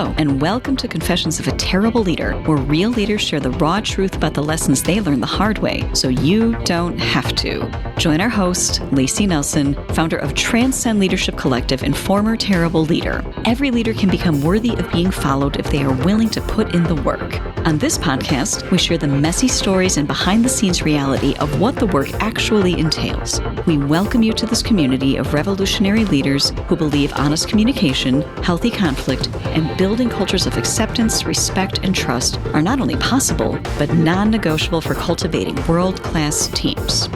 Hello, and welcome to Confessions of a Terrible Leader, where real leaders share the raw truth about the lessons they learned the hard way, so you don't have to. Join our host, Layci Nelson, founder of Transcend Leadership Collective and former terrible leader. Every leader can become worthy of being followed if they are willing to put in the work. On this podcast, we share the messy stories and behind-the-scenes reality of what the work actually entails. We welcome you to this community of revolutionary leaders who believe honest communication, healthy conflict, and building cultures of acceptance, respect, and trust are not only possible, but non-negotiable for cultivating world-class teams.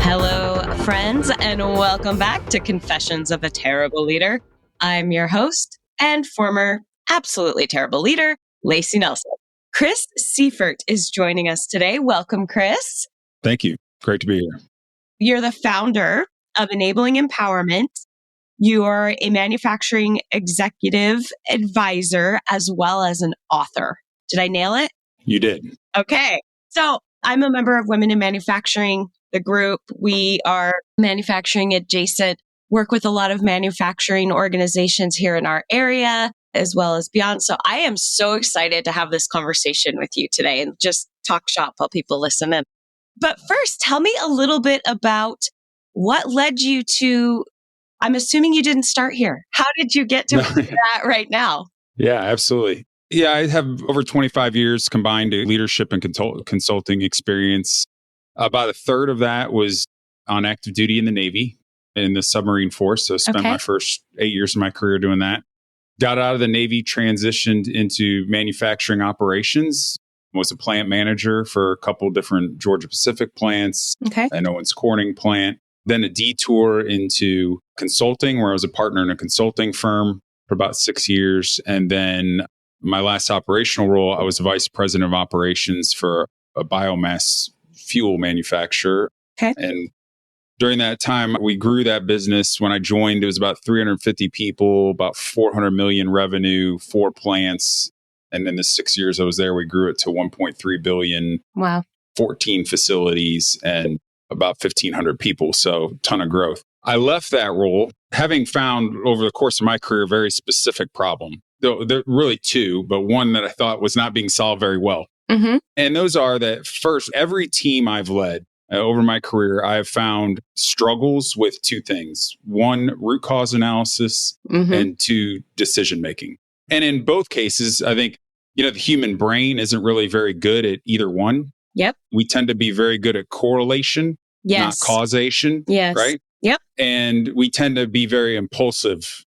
Hello, friends, and welcome back to Confessions of a Terrible Leader. I'm your host and former absolutely terrible leader, Layci Nelson. Chris Seifert is joining us today. Welcome, Chris. Thank you. Great to be here. You're the founder of Enabling Empowerment. You are a manufacturing executive advisor as well as an author. Did I nail it? You did. Okay. So I'm a member of Women in Manufacturing, the group. We are manufacturing adjacent, work with a lot of manufacturing organizations here in our area as well as beyond. So I am so excited to have this conversation with you today and just talk shop while people listen in. But first, tell me a little bit about what led you to, I'm assuming you didn't start here. How did you get to where you're at right now? Yeah, absolutely. Yeah, I have over 25 years combined leadership and consulting experience. About a third of that was on active duty in the Navy, in the submarine force. So I spent my first 8 years of my career doing that. Got out of the Navy, transitioned into manufacturing operations, was a plant manager for a couple different Georgia Pacific plants, and Owens Corning plant. Then a detour into consulting, where I was a partner in a consulting firm for about 6 years. And then my last operational role, I was vice president of operations for a biomass fuel manufacturer. And during that time, we grew that business. When I joined, it was about 350 people, about 400 million revenue, 4 plants. And in the 6 years I was there, we grew it to 1.3 billion, 14 facilities, and about 1,500 people. So ton of growth. I left that role, having found over the course of my career a very specific problem. There are really two, but one that I thought was not being solved very well. And those are that first, every team I've led over my career, I have found struggles with two things. One, root cause analysis, and two, decision making. And in both cases, I think, the human brain isn't really very good at either one. We tend to be very good at correlation, not causation, right? And we tend to be very impulsive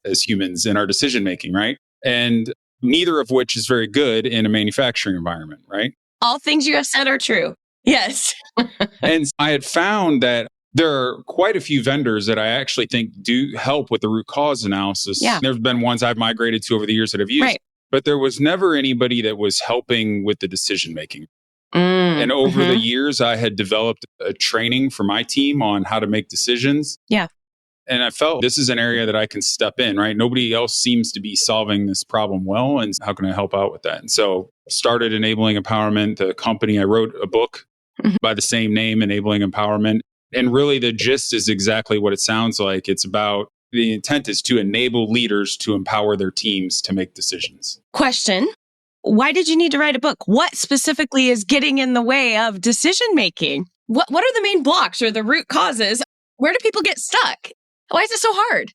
as humans in our decision making, right? And neither of which is very good in a manufacturing environment, right? All things you have said are true. Yes. And I had found that there are quite a few vendors that I actually think do help with the root cause analysis. There's been ones I've migrated to over the years that I've used, but there was never anybody that was helping with the decision making. And over the years, I had developed a training for my team on how to make decisions. And I felt this is an area that I can step in, right? Nobody else seems to be solving this problem well. And how can I help out with that? And so started Enabling Empowerment, the company. I wrote a book by the same name, Enabling Empowerment. And really the gist is exactly what it sounds like. It's about, the intent is to enable leaders to empower their teams to make decisions. Question. Why did you need to write a book? What specifically is getting in the way of decision making? What are the main blocks or the root causes? Where do people get stuck? Why is it so hard?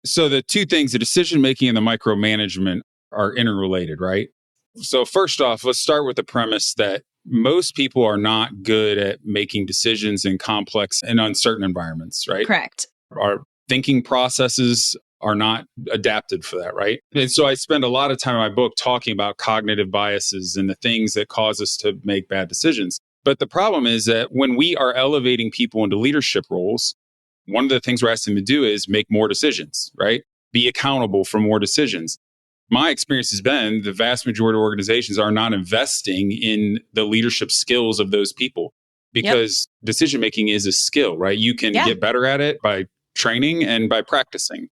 So the two things, the decision making and the micromanagement, are interrelated, right? So first off, let's start with the premise that most people are not good at making decisions in complex and uncertain environments, right? Correct. Our thinking processes are not adapted for that, right? And so I spend a lot of time in my book talking about cognitive biases and the things that cause us to make bad decisions. But the problem is that when we are elevating people into leadership roles, one of the things we're asking them to do is make more decisions, right? Be accountable for more decisions. My experience has been the vast majority of organizations are not investing in the leadership skills of those people because decision making is a skill, right? You can get better at it by training and by practicing.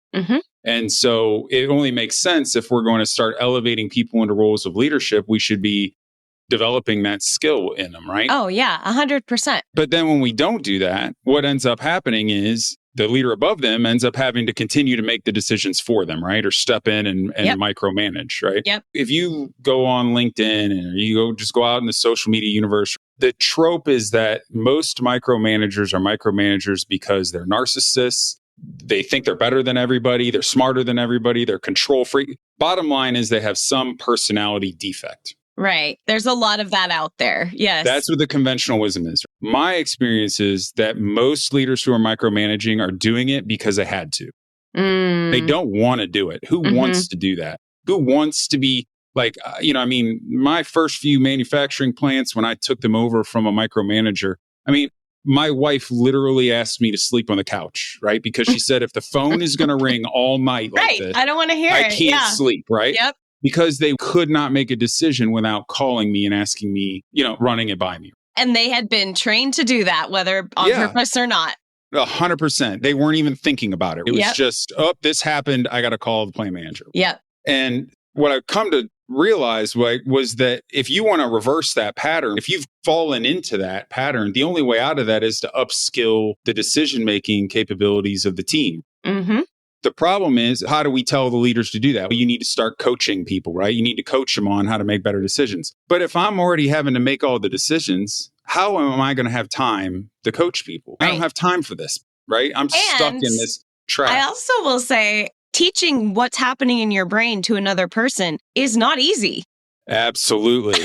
And so it only makes sense if we're going to start elevating people into roles of leadership, we should be developing that skill in them, right? Oh, yeah, 100%. But then when we don't do that, what ends up happening is the leader above them ends up having to continue to make the decisions for them, right? Or step in and Yep. micromanage, right? Yep. If you go on LinkedIn and just go out in the social media universe, the trope is that most micromanagers are micromanagers because they're narcissists. They think they're better than everybody. They're smarter than everybody. They're control freak. Bottom line is they have some personality defect. Right. There's a lot of that out there. Yes. That's what the conventional wisdom is. My experience is that most leaders who are micromanaging are doing it because they had to. They don't want to do it. Who wants to do that? Who wants to be like, my first few manufacturing plants, when I took them over from a micromanager, my wife literally asked me to sleep on the couch, right? Because she said, if the phone is going to ring all night like this, I don't want to hear I it. can't sleep, right? Yep. Because they could not make a decision without calling me and asking me, running it by me. And they had been trained to do that, whether on purpose or not. 100%. They weren't even thinking about it. It was just, this happened. I got to call the plant manager. Yep. And what I've come to realize was that if you want to reverse that pattern, if you've fallen into that pattern, the only way out of that is to upskill the decision-making capabilities of the team. Mm-hmm. The problem is, how do we tell the leaders to do that? Well, you need to start coaching people, right? You need to coach them on how to make better decisions. But if I'm already having to make all the decisions, how am I going to have time to coach people? Right. I don't have time for this, right? I'm stuck in this trap. I also will say, teaching what's happening in your brain to another person is not easy. Absolutely.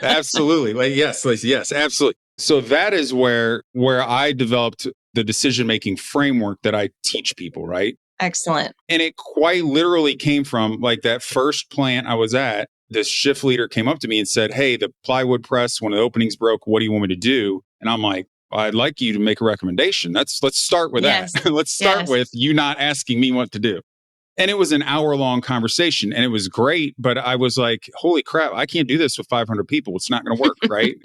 Absolutely. Yes, absolutely. So that is where I developed the decision-making framework that I teach people, right? Excellent. And it quite literally came from like that first plant I was at. This shift leader came up to me and said, hey, the plywood press, one of the openings broke. What do you want me to do? And I'm like, I'd like you to make a recommendation. Let's start with that. Let's start with you not asking me what to do. And it was an hour-long conversation and it was great. But I was like, holy crap, I can't do this with 500 people. It's not going to work, right?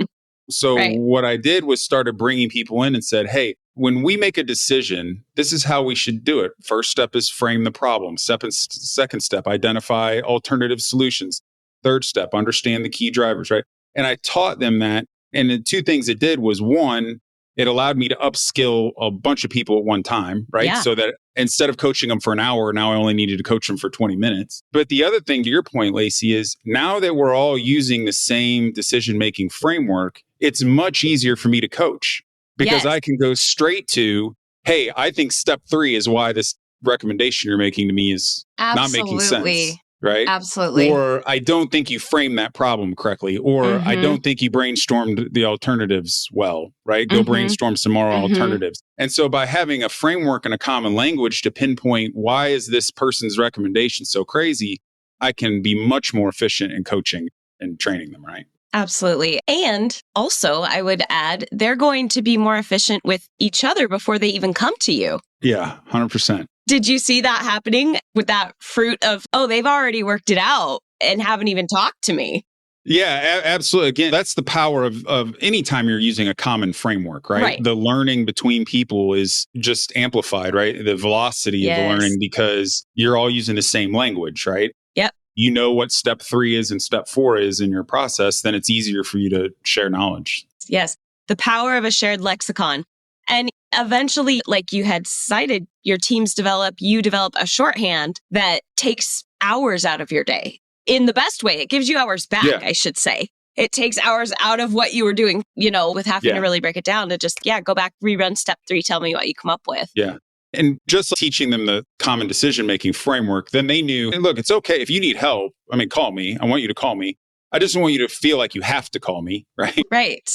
So what I did was started bringing people in and said, hey, when we make a decision, this is how we should do it. First step is frame the problem. Second step, identify alternative solutions. Third step, understand the key drivers, right? And I taught them that. And the two things it did was, one, it allowed me to upskill a bunch of people at one time, right? Yeah. So that instead of coaching them for an hour, now I only needed to coach them for 20 minutes. But the other thing, to your point, Layci, is now that we're all using the same decision-making framework, it's much easier for me to coach because I can go straight to, hey, I think step 3 is why this recommendation you're making to me is not making sense. Right? Absolutely. Or I don't think you framed that problem correctly. Or I don't think you brainstormed the alternatives well, right? Go brainstorm some more alternatives. And so by having a framework and a common language to pinpoint why is this person's recommendation so crazy, I can be much more efficient in coaching and training them, right? Absolutely. And also, I would add, they're going to be more efficient with each other before they even come to you. Yeah, 100%. Did you see that happening with that fruit of, they've already worked it out and haven't even talked to me? Yeah, absolutely. Again, that's the power of any time you're using a common framework, right? The learning between people is just amplified, right? The velocity of the learning because you're all using the same language, right? Yep. You know what step 3 is and step 4 is in your process, then it's easier for you to share knowledge. Yes. The power of a shared lexicon. And eventually, like you had cited, your teams you develop a shorthand that takes hours out of your day. In the best way, it gives you hours back, I should say. It takes hours out of what you were doing, with having to really break it down to just, go back, rerun step 3, tell me what you come up with. Yeah. And just teaching them the common decision-making framework, then they knew, hey, look, it's okay. If you need help, call me. I want you to call me. I just don't want you to feel like you have to call me, right? Right.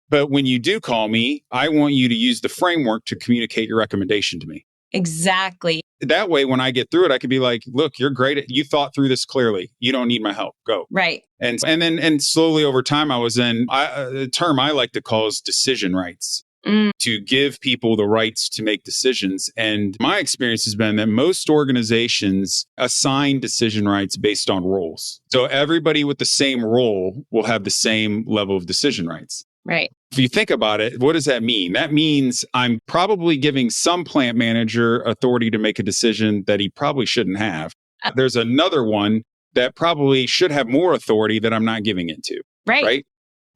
But when you do call me, I want you to use the framework to communicate your recommendation to me. Exactly. That way, when I get through it, I can be like, look, you're great. You thought through this clearly. You don't need my help. Go. Right. And then slowly over time, I was in a term I like to call is decision rights. To give people the rights to make decisions. And my experience has been that most organizations assign decision rights based on roles. So everybody with the same role will have the same level of decision rights. Right. If you think about it, what does that mean? That means I'm probably giving some plant manager authority to make a decision that he probably shouldn't have. There's another one that probably should have more authority that I'm not giving it to. Right.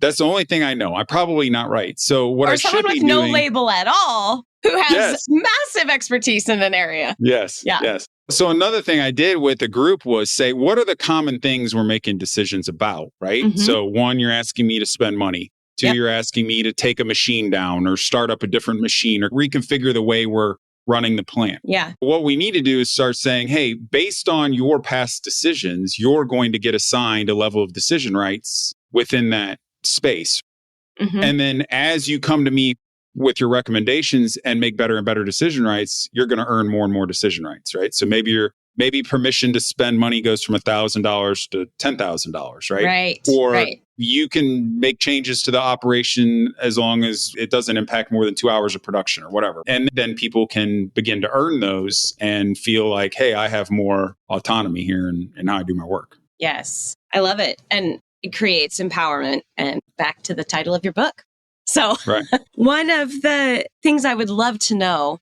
That's the only thing I know. I'm probably not right. So what I should be doing, someone with no label at all. who has Yes. massive expertise in an area. Yes. Yeah. Yes. So another thing I did with the group was say, what are the common things we're making decisions about, right? Mhm. So one, you're asking me to spend money. Two, Yep. you're asking me to take a machine down or start up a different machine or reconfigure the way we're running the plant. Yeah. What we need to do is start saying, hey, based on your past decisions, you're going to get assigned a level of decision rights within that space. Mhm. And then as you come to me with your recommendations and make better and better decision rights, you're going to earn more and more decision rights, right? So maybe permission to spend money goes from $1,000 to $10,000, right? Right. Or Right. you can make changes to the operation as long as it doesn't impact more than 2 hours of production or whatever. And then people can begin to earn those and feel like, hey, I have more autonomy here in how I do my work. Yes. I love it. And it creates empowerment. And back to the title of your book. So Right. one of the things I would love to know,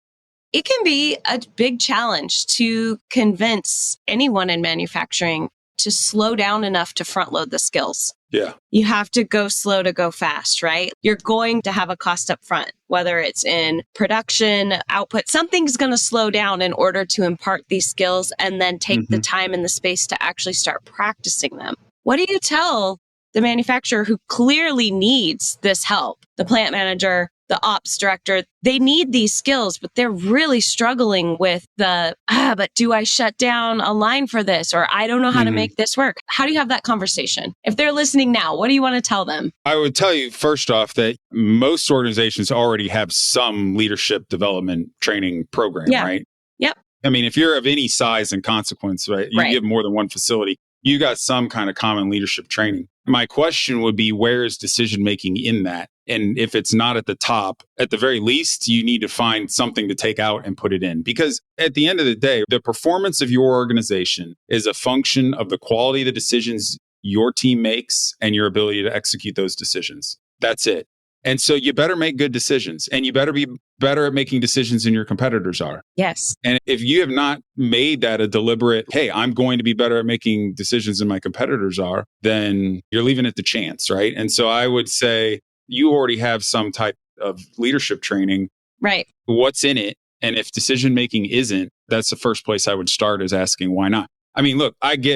it can be a big challenge to convince anyone in manufacturing to slow down enough to front load the skills. Yeah. You have to go slow to go fast, right? You're going to have a cost up front, whether it's in production, output, something's going to slow down in order to impart these skills and then take the time and the space to actually start practicing them. What do you tell the manufacturer who clearly needs this help? The plant manager, the ops director, they need these skills, but they're really struggling with but do I shut down a line for this? Or I don't know how to make this work. How do you have that conversation? If they're listening now, what do you want to tell them? I would tell you first off that most organizations already have some leadership development training program, Yeah. right? Yep. I mean, if you're of any size and consequence, right, you Right. have more than one facility, you got some kind of common leadership training. My question would be, where is decision making in that? And if it's not at the top, at the very least, you need to find something to take out and put it in. Because at the end of the day, the performance of your organization is a function of the quality of the decisions your team makes and your ability to execute those decisions. That's it. And so you better make good decisions, and you better be better at making decisions than your competitors are. Yes. And if you have not made that a deliberate, hey, I'm going to be better at making decisions than my competitors are, then you're leaving it to chance, right? And so I would say you already have some type of leadership training. Right. What's in it? And if decision making isn't, that's the first place I would start, is asking why not? I mean, look,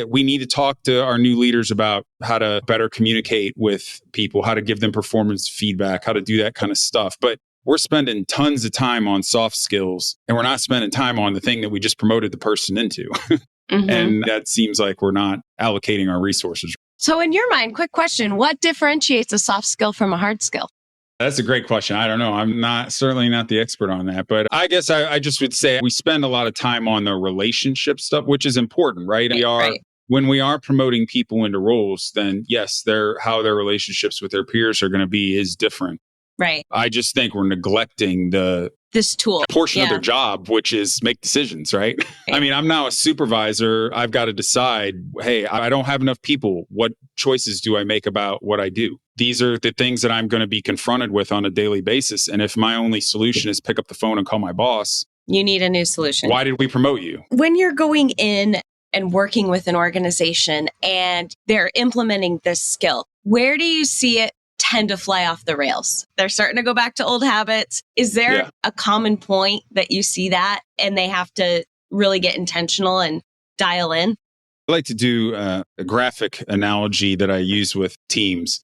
we need to talk to our new leaders about how to better communicate with people, how to give them performance feedback, how to do that kind of stuff. But we're spending tons of time on soft skills, and we're not spending time on the thing that we just promoted the person into. And that seems like we're not allocating our resources. So in your mind, quick question, what differentiates a soft skill from a hard skill? That's a great question. I don't know. I'm certainly not the expert on that, but I guess I just would say we spend a lot of time on the relationship stuff, which is important, right? When we are promoting people into roles, then yes, how their relationships with their peers are going to be is different. Right. I just think we're neglecting This tool portion of their job, which is make decisions, right? I mean, I'm now a supervisor. I've got to decide, hey, I don't have enough people. What choices do I make about what I do? These are the things that I'm going to be confronted with on a daily basis. And if my only solution is pick up the phone and call my boss, you need a new solution. Why did we promote you? When you're going in and working with an organization and they're implementing this skill, where do you see it tend to fly off the rails? They're starting to go back to old habits. Is there a common point that you see that and they have to really get intentional and dial in? I like to do a graphic analogy that I use with teams,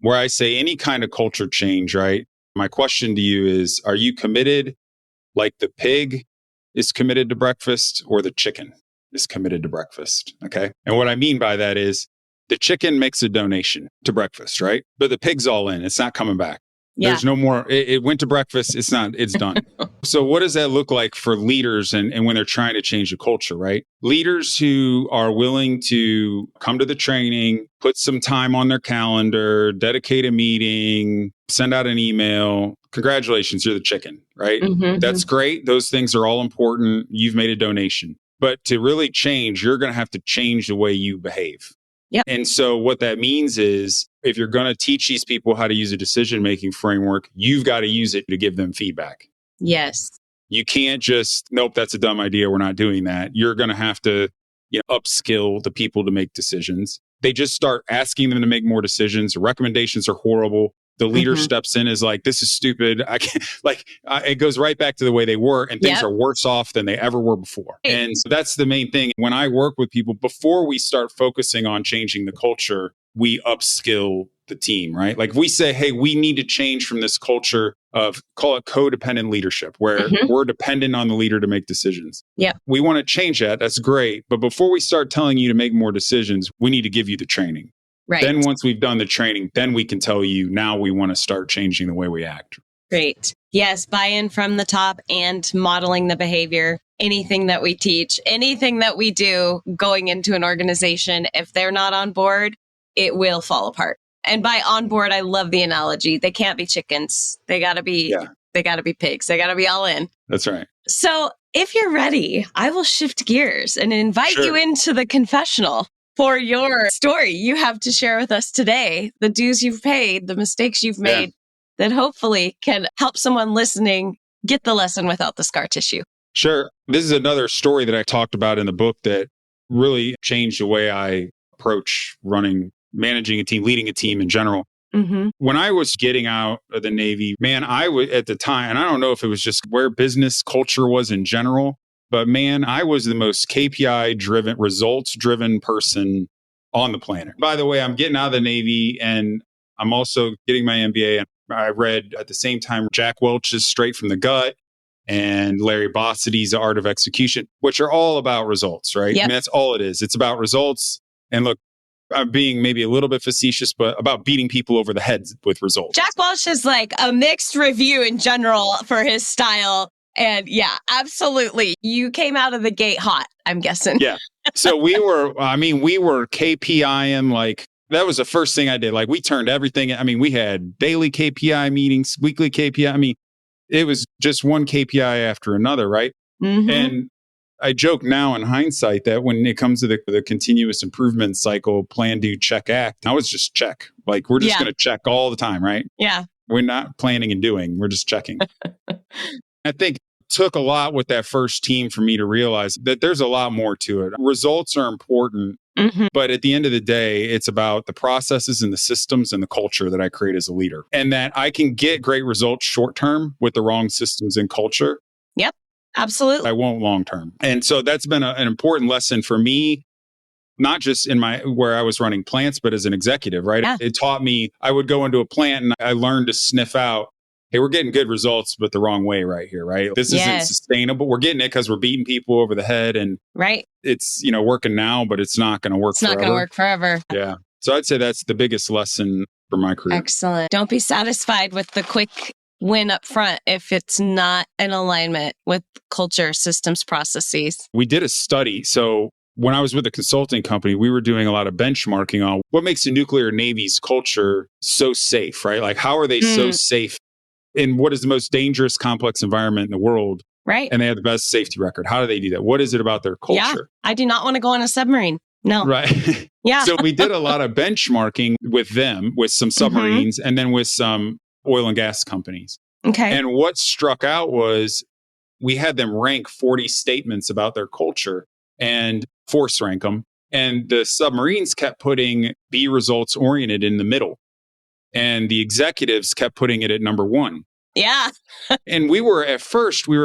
where I say any kind of culture change, right? My question to you is, are you committed like the pig is committed to breakfast or the chicken is committed to breakfast? Okay. And what I mean by that is the chicken makes a donation to breakfast, right? But the pig's all in. It's not coming back. Yeah. There's no more. It went to breakfast. It's done. So what does that look like for leaders and when they're trying to change the culture, right? Leaders who are willing to come to the training, put some time on their calendar, dedicate a meeting, send out an email. Congratulations, you're the chicken, right? That's great. Those things are all important. You've made a donation. But to really change, you're going to have to change the way you behave. Yep. And so what that means is if you're going to teach these people how to use a decision-making framework, you've got to use it to give them feedback. Yes. You can't just, nope, that's a dumb idea. We're not doing that. You're going to have to upskill the people to make decisions. They just start asking them to make more decisions. Recommendations are horrible. The leader Mhm. steps in is like, this is stupid. I can't, it goes right back to the way they were, and things Yep. are worse off than they ever were before. Right. And so that's the main thing. When I work with people, before we start focusing on changing the culture, we upskill the team, right? Like we say, hey, we need to change from this culture of, call it codependent leadership, where Mhm. we're dependent on the leader to make decisions. Yep. We want to change that. That's great. But before we start telling you to make more decisions, we need to give you the training. Right. Then once we've done the training, then we can tell you, now we want to start changing the way we act. Great. Yes, buy-in from the top and modeling the behavior. Anything that we teach, anything that we do going into an organization, if they're not on board, it will fall apart. And by on board, I love the analogy. They can't be chickens. They gotta be pigs. They gotta be all in. That's right. So if you're ready, I will shift gears and invite you into the confessional for your story you have to share with us today, the dues you've paid, the mistakes you've made that hopefully can help someone listening get the lesson without the scar tissue. Sure. This is another story that I talked about in the book that really changed the way I approach managing a team, leading a team in general. Mm-hmm. When I was getting out of the Navy, man, I was at the time, and I don't know if it was just where business culture was in general, but man, I was the most KPI driven, results driven person on the planet. By the way, I'm getting out of the Navy and I'm also getting my MBA. And I read at the same time Jack Welch's Straight from the Gut and Larry Bossidy's The Art of Execution, which are all about results, right? Yep. I mean, that's all it is. It's about results. And look, I'm being maybe a little bit facetious, but about beating people over the heads with results. Jack Welch is like a mixed review in general for his style. And yeah, absolutely. You came out of the gate hot, I'm guessing. Yeah. So we were KPIing, like that was the first thing I did. Like we turned everything. I mean, we had daily KPI meetings, weekly KPI. I mean, it was just one KPI after another, right? Mm-hmm. And I joke now in hindsight that when it comes to the continuous improvement cycle, plan, do, check, act, I was just check. Like we're just going to check all the time, right? Yeah. We're not planning and doing, we're just checking. I think it took a lot with that first team for me to realize that there's a lot more to it. Results are important, but at the end of the day, it's about the processes and the systems and the culture that I create as a leader. And that I can get great results short term with the wrong systems and culture. Yep. Absolutely. I won't long term. And so that's been an important lesson for me, not just in where I was running plants, but as an executive, right? Yeah. It taught me, I would go into a plant and I learned to sniff out, hey, we're getting good results, but the wrong way right here, right? This isn't sustainable. We're getting it because we're beating people over the head and it's, working now, but it's not going to work forever. It's not going to work forever. Yeah. So I'd say that's the biggest lesson for my career. Excellent. Don't be satisfied with the quick win up front if it's not in alignment with culture, systems, processes. We did a study. So when I was with a consulting company, we were doing a lot of benchmarking on what makes the nuclear Navy's culture so safe, right? Like, how are they so safe in what is the most dangerous, complex environment in the world? Right. And they have the best safety record. How do they do that? What is it about their culture? Yeah. I do not want to go on a submarine. No. Right. Yeah. So we did a lot of benchmarking with them, with some submarines, and then with some oil and gas companies. Okay. And what struck out was we had them rank 40 statements about their culture and force rank them. And the submarines kept putting be results oriented in the middle. And the executives kept putting it at number one. Yeah. And we were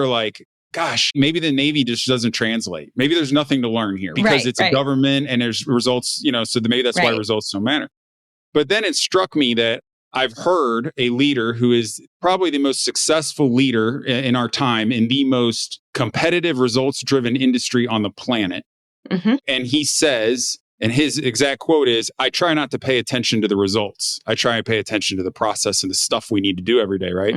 like, gosh, maybe the Navy just doesn't translate. Maybe there's nothing to learn here because it's a government and there's results, so maybe that's why results don't matter. But then it struck me that I've heard a leader who is probably the most successful leader in our time in the most competitive, results-driven industry on the planet. And he says, and his exact quote is, I try not to pay attention to the results. I try and pay attention to the process and the stuff we need to do every day, right?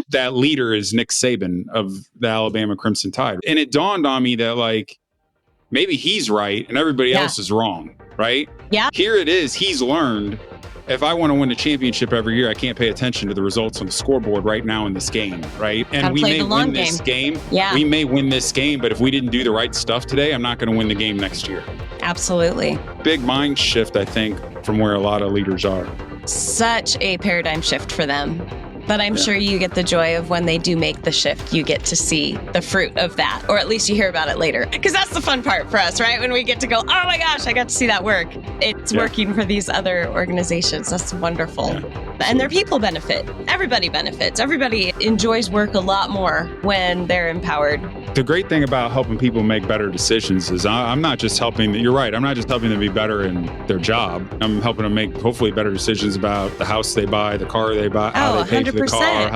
That leader is Nick Saban of the Alabama Crimson Tide. And it dawned on me that maybe he's right and everybody else is wrong, right? Yeah. Here it is. He's learned, if I want to win a championship every year, I can't pay attention to the results on the scoreboard right now in this game, right? And we may win this game. Yeah. We may win this game, but if we didn't do the right stuff today, I'm not going to win the game next year. Absolutely. Big mind shift, I think, from where a lot of leaders are. Such a paradigm shift for them. But I'm sure you get the joy of when they do make the shift, you get to see the fruit of that, or at least you hear about it later. Because that's the fun part for us, right? When we get to go, oh my gosh, I got to see that work. It's working for these other organizations. That's wonderful. Yeah. And their people benefit. Everybody benefits. Everybody enjoys work a lot more when they're empowered. The great thing about helping people make better decisions is I'm not just helping, you're right, I'm not just helping them be better in their job. I'm helping them make hopefully better decisions about the house they buy, the car they buy, how they pay for the 100%. car,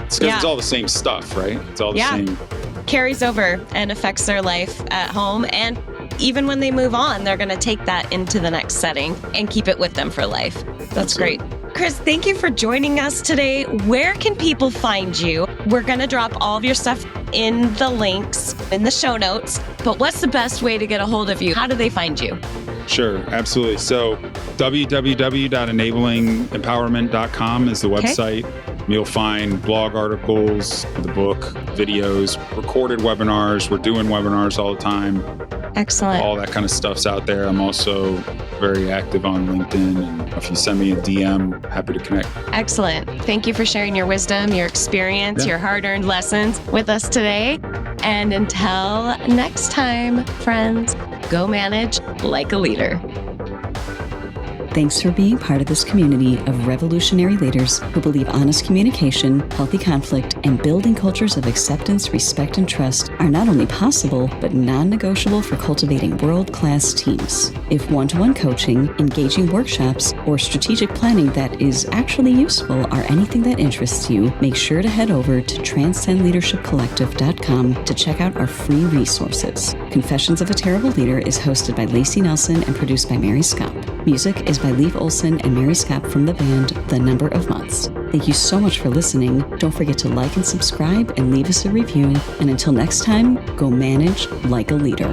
it's because it's all the same stuff, right? It's all the same. Carries over and affects their life at home. And even when they move on, they're going to take that into the next setting and keep it with them for life. That's great. Chris, thank you for joining us today. Where can people find you? We're going to drop all of your stuff in the links in the show notes, but what's the best way to get a hold of you? How do they find you? Sure, absolutely. So www.enablingempowerment.com is the website. You'll find blog articles, the book, videos, recorded webinars. We're doing webinars all the time. Excellent. All that kind of stuff's out there. I'm also very active on LinkedIn. And if you send me a DM, happy to connect. Excellent. Thank you for sharing your wisdom, your experience, your hard-earned lessons with us today. And until next time, friends, go manage like a leader. Thanks for being part of this community of revolutionary leaders who believe honest communication, healthy conflict, and building cultures of acceptance, respect, and trust are not only possible, but non-negotiable for cultivating world-class teams. If one-to-one coaching, engaging workshops, or strategic planning that is actually useful are anything that interests you, make sure to head over to transcendleadershipcollective.com to check out our free resources. Confessions of a Terrible Leader is hosted by Layci Nelson and produced by Mary Scott. Music is by Leif Olson and Mary Scott from the band The Number of Months. Thank you so much for listening. Don't forget to like and subscribe and leave us a review. And until next time, go manage like a leader.